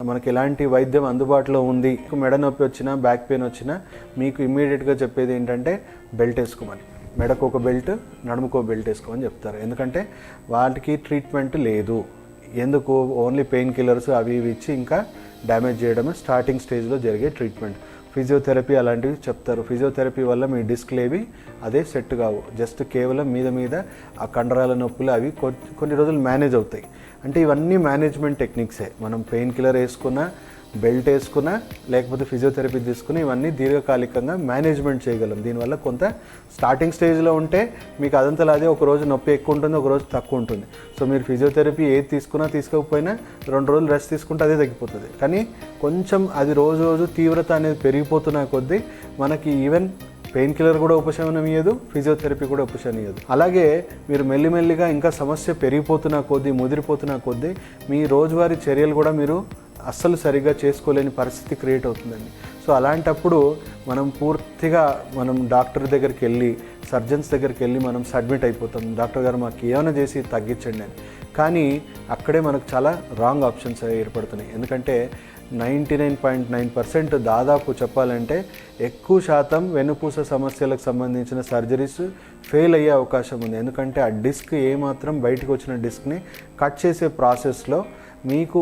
మనకి ఎలాంటి వైద్యం అందుబాటులో ఉంది, మెడ నొప్పి వచ్చినా బ్యాక్ పెయిన్ వచ్చినా మీకు ఇమ్మీడియట్గా చెప్పేది ఏంటంటే బెల్ట్ వేసుకోమని. మెడకు ఒక బెల్ట్, నడుముకో బెల్ట్ వేసుకోమని చెప్తారు. ఎందుకంటే వాటికి ట్రీట్మెంట్ లేదు. ఎందుకు? ఓన్లీ పెయిన్ కిల్లర్స్ అవి ఇవి ఇచ్చి ఇంకా డ్యామేజ్ చేయడమే స్టార్టింగ్ స్టేజ్లో జరిగే ట్రీట్మెంట్. ఫిజియోథెరపీ అలాంటివి చెప్తారు. ఫిజియోథెరపీ వల్ల మీ డిస్క్లు ఏవి అదే సెట్ కావు. జస్ట్ కేవలం మీద ఆ కండరాల నొప్పులు అవి కొన్ని రోజులు మేనేజ్ అవుతాయి. అంటే ఇవన్నీ మేనేజ్మెంట్ టెక్నిక్సే. మనం పెయిన్ కిల్లర్ వేసుకున్నా, బెల్ట్ వేసుకున్నా, లేకపోతే ఫిజియోథెరపీ తీసుకుని ఇవన్నీ దీర్ఘకాలికంగా మేనేజ్మెంట్ చేయగలం. దీనివల్ల కొంత స్టార్టింగ్ స్టేజ్లో ఉంటే మీకు అదంతలా అదే ఒక రోజు నొప్పి ఎక్కువ ఉంటుంది, ఒక రోజు తక్కువ ఉంటుంది. సో మీరు ఫిజియోథెరపీ ఏది తీసుకున్నా తీసుకోకపోయినా 2 రోజులు రెస్ట్ తీసుకుంటే అదే తగ్గిపోతుంది. కానీ కొంచెం అది రోజు రోజు తీవ్రత అనేది పెరిగిపోతున్న కొద్దీ మనకి ఈవెన్ పెయిన్ కిల్లర్ కూడా ఉపశమనం ఇయ్యదు, ఫిజియోథెరపీ కూడా ఉపశమనం ఇయ్యదు. అలాగే మీరు మెల్లిమెల్లిగా ఇంకా సమస్య పెరిగిపోతున్న కొద్దీ, ముదిరిపోతున్న కొద్దీ మీ రోజువారీ చర్యలు కూడా మీరు అస్సలు సరిగ్గా చేసుకోలేని పరిస్థితి క్రియేట్ అవుతుందండి. సో అలాంటప్పుడు మనం పూర్తిగా డాక్టర్ దగ్గరికి వెళ్ళి, సర్జన్స్ దగ్గరికి వెళ్ళి మనం సబ్మిట్ అయిపోతాం. డాక్టర్ గారు మాకు ఏమైనా చేసి తగ్గించండి అని. కానీ అక్కడే మనకు చాలా రాంగ్ ఆప్షన్స్ ఏర్పడుతున్నాయి. ఎందుకంటే 99.9% దాదాపు చెప్పాలంటే ఎక్కువ శాతం వెన్నుపూస సమస్యలకు సంబంధించిన సర్జరీస్ ఫెయిల్ అయ్యే అవకాశం ఉంది. ఎందుకంటే ఆ డిస్క్ ఏమాత్రం బయటకు వచ్చిన డిస్క్ని కట్ చేసే ప్రాసెస్లో మీకు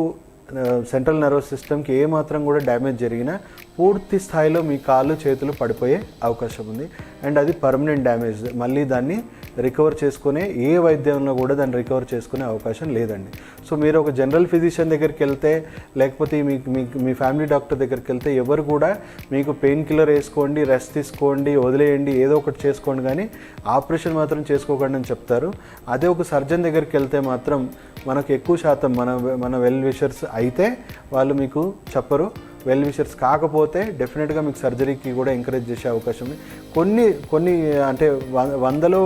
సెంట్రల్ నర్వస్ సిస్టమ్కి ఏమాత్రం కూడా డ్యామేజ్ జరిగినా పూర్తి స్థాయిలో మీ కాళ్ళు చేతులు పడిపోయే అవకాశం ఉంది. అండ్ అది పర్మనెంట్ డ్యామేజ్. మళ్ళీ దాన్ని రికవర్ చేసుకునే ఏ వైద్యంలో కూడా దాన్ని రికవర్ చేసుకునే అవకాశం లేదండి. సో మీరు ఒక జనరల్ ఫిజిషియన్ దగ్గరికి వెళ్తే, లేకపోతే మీ ఫ్యామిలీ డాక్టర్ దగ్గరికి వెళ్తే ఎవరు కూడా మీకు పెయిన్ కిల్లర్ వేసుకోండి, రెస్ట్ తీసుకోండి, వదిలేయండి, ఏదో ఒకటి చేసుకోండి, కానీ ఆపరేషన్ మాత్రం చేసుకోకండి అని చెప్తారు. అదే ఒక సర్జన్ దగ్గరికి వెళ్తే మాత్రం మనకు ఎక్కువ శాతం మన వెల్ విషర్స్ అయితే వాళ్ళు మీకు చెప్పరు. వెల్ విషర్స్ కాకపోతే డెఫినెట్గా మీకు సర్జరీకి కూడా ఎంకరేజ్ చేసే అవకాశం ఉంది. కొన్ని అంటే 100లో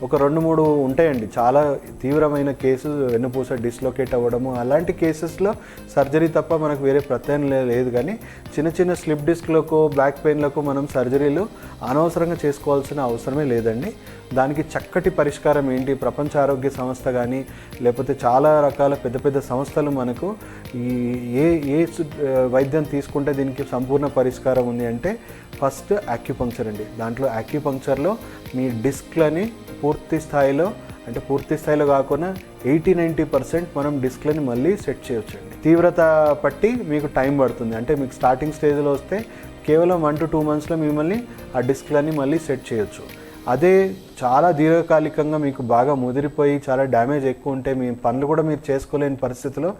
ఒక 2-3 ఉంటాయండి చాలా తీవ్రమైన కేసు, వెన్నుపూస డిస్లొకేట్ అవ్వడము. అలాంటి కేసెస్లో సర్జరీ తప్ప మనకు వేరే ప్రత్యామ్నాయం లేదు. కానీ చిన్న స్లిప్ డిస్క్లకు, బ్యాక్ పెయిన్లకు మనం సర్జరీలు అనవసరంగా చేసుకోవాల్సిన అవసరమే లేదండి. దానికి చక్కటి పరిష్కారం ఏంటి? ప్రపంచ ఆరోగ్య సంస్థ కానీ, లేకపోతే చాలా రకాల పెద్ద సంస్థలు మనకు ఏ వైద్యం తీసుకుంటే దీనికి సంపూర్ణ పరిష్కారం ఉంది అంటే ఫస్ట్ యాక్యుపంక్చర్ అండి. దాంట్లో యాక్యుపంక్చర్లో మీ డిస్క్లని పూర్తి స్థాయిలో కాకుండా 80-90% మనం డిస్క్లని మళ్ళీ సెట్ చేయొచ్చండి. తీవ్రత పట్టి మీకు టైం పడుతుంది. అంటే మీకు స్టార్టింగ్ స్టేజ్లో వస్తే కేవలం 1 to 2 monthsలో మిమ్మల్ని ఆ డిస్క్లని మళ్ళీ సెట్ చేయొచ్చు. అదే చాలా దీర్ఘకాలికంగా మీకు బాగా ముదిరిపోయి చాలా డ్యామేజ్ ఎక్కువ ఉంటే మీ పనులు కూడా మీరు చేసుకోలేని పరిస్థితిలో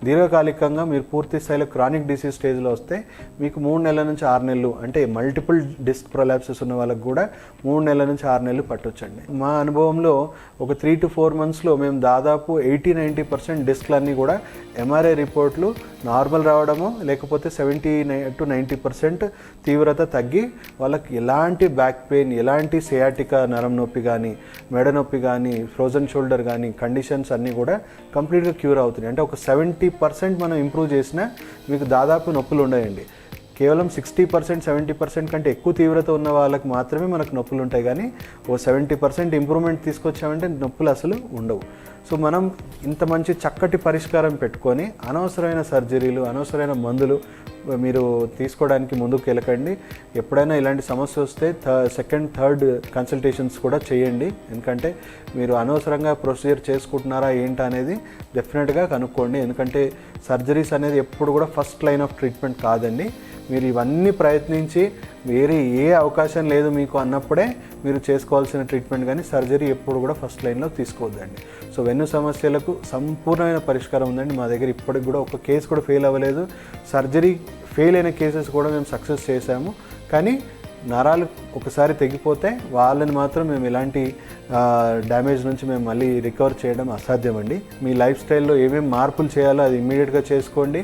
దీర్ఘకాలికంగా మీరు పూర్తి స్థాయిలో క్రానిక్ డిసీజ్ స్టేజ్లో వస్తే మీకు 3 నెలల నుంచి 6 నెలలు, అంటే మల్టిపుల్ డిస్క్ ప్రొలాప్సెస్ ఉన్న వాళ్ళకి కూడా 3 నెలల నుంచి 6 నెలలు పట్టొచ్చండి. మా అనుభవంలో ఒక 3 to 4 monthsలో మేము దాదాపు 80-90% డిస్క్లన్నీ కూడా ఎంఆర్ఐ రిపోర్ట్లు నార్మల్ రావడము, లేకపోతే 70-90% తీవ్రత తగ్గి వాళ్ళకి ఎలాంటి బ్యాక్ పెయిన్, ఎలాంటి సియాటికా నరం నొప్పి కానీ, మెడ నొప్పి కానీ, ఫ్రోజన్ షోల్డర్ కానీ కండిషన్స్ అన్నీ కూడా కంప్లీట్గా క్యూర్ అవుతున్నాయి. అంటే ఒక 70% మనం ఇంప్రూవ్ చేసినా మీకు దాదాపు నొప్పులు ఉండయండి. కేవలం 60-70% కంటే ఎక్కువ తీవ్రత ఉన్న వాళ్ళకి మాత్రమే మనకు నొప్పులు ఉంటాయి. కానీ ఓ 70% ఇంప్రూవ్మెంట్ తీసుకొచ్చామంటే నొప్పులు అసలు ఉండవు. సో మనం ఇంత మంచి చక్కటి పరిష్కారం పెట్టుకొని అనవసరమైన సర్జరీలు, అనవసరమైన మందులు మీరు తీసుకోవడానికి ముందుకు వెళ్ళకండి. ఎప్పుడైనా ఇలాంటి సమస్య వస్తే 2nd, 3rd కన్సల్టేషన్స్ కూడా చేయండి. ఎందుకంటే మీరు అనవసరంగా ప్రొసీజర్ చేసుకుంటున్నారా ఏంటి అనేది డెఫినెట్గా కనుక్కోండి. ఎందుకంటే సర్జరీస్ అనేది ఎప్పుడు కూడా ఫస్ట్ లైన్ ఆఫ్ ట్రీట్మెంట్ కాదండి. మీరు ఇవన్నీ ప్రయత్నించి వేరే ఏ అవకాశం లేదు మీకు అన్నప్పుడే మీరు చేసుకోవాల్సిన ట్రీట్మెంట్, కానీ సర్జరీ ఎప్పుడు కూడా ఫస్ట్ లైన్లో తీసుకోవద్దండి. సో వెన్ను సమస్యలకు సంపూర్ణమైన పరిష్కారం ఉందండి. మా దగ్గర ఇప్పటికి కూడా ఒక కేసు కూడా ఫెయిల్ అవ్వలేదు. సర్జరీ ఫెయిల్ అయిన కేసెస్ కూడా మేము సక్సెస్ చేశాము. కానీ నరాలు ఒకసారి తెగిపోతే వాళ్ళని మాత్రం మేము ఇలాంటి డ్యామేజ్ నుంచి మేము మళ్ళీ రికవర్ చేయడం అసాధ్యం అండి. మీ లైఫ్ స్టైల్లో ఏమేమి మార్పులు చేయాలో అది ఇమ్మీడియట్గా చేసుకోండి.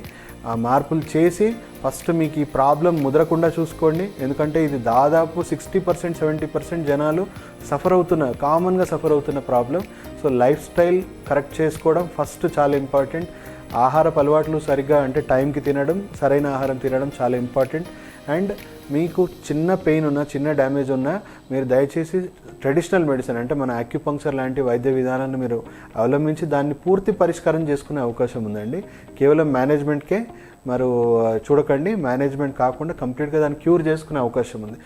ఆ మార్పులు చేసి ఫస్ట్ మీకు ఈ ప్రాబ్లం ముదరకుండా చూసుకోండి. ఎందుకంటే ఇది దాదాపు 60-70% జనాలు కామన్గా సఫర్ అవుతున్న problem. So life style correct చేసుకోవడం ఫస్ట్ చాలా ఇంపార్టెంట్. ఆహారపు అలవాట్లు సరిగ్గా, అంటే టైంకి తినడం, సరైన ఆహారం తినడం చాలా ఇంపార్టెంట్. అండ్ మీకు చిన్న పెయిన్ ఉన్నా, చిన్న డ్యామేజ్ ఉన్నా మీరు దయచేసి ట్రెడిషనల్ మెడిసిన్ అంటే మన యాక్యుపంక్చర్ లాంటి వైద్య విధానాన్ని మీరు అవలంబించి దాన్ని పూర్తి పరిష్కారం చేసుకునే అవకాశం ఉందండి. కేవలం మేనేజ్మెంట్కే మరి చూడకండి. మేనేజ్మెంట్ కాకుండా కంప్లీట్గా దాన్ని క్యూర్ చేసుకునే అవకాశం ఉంది.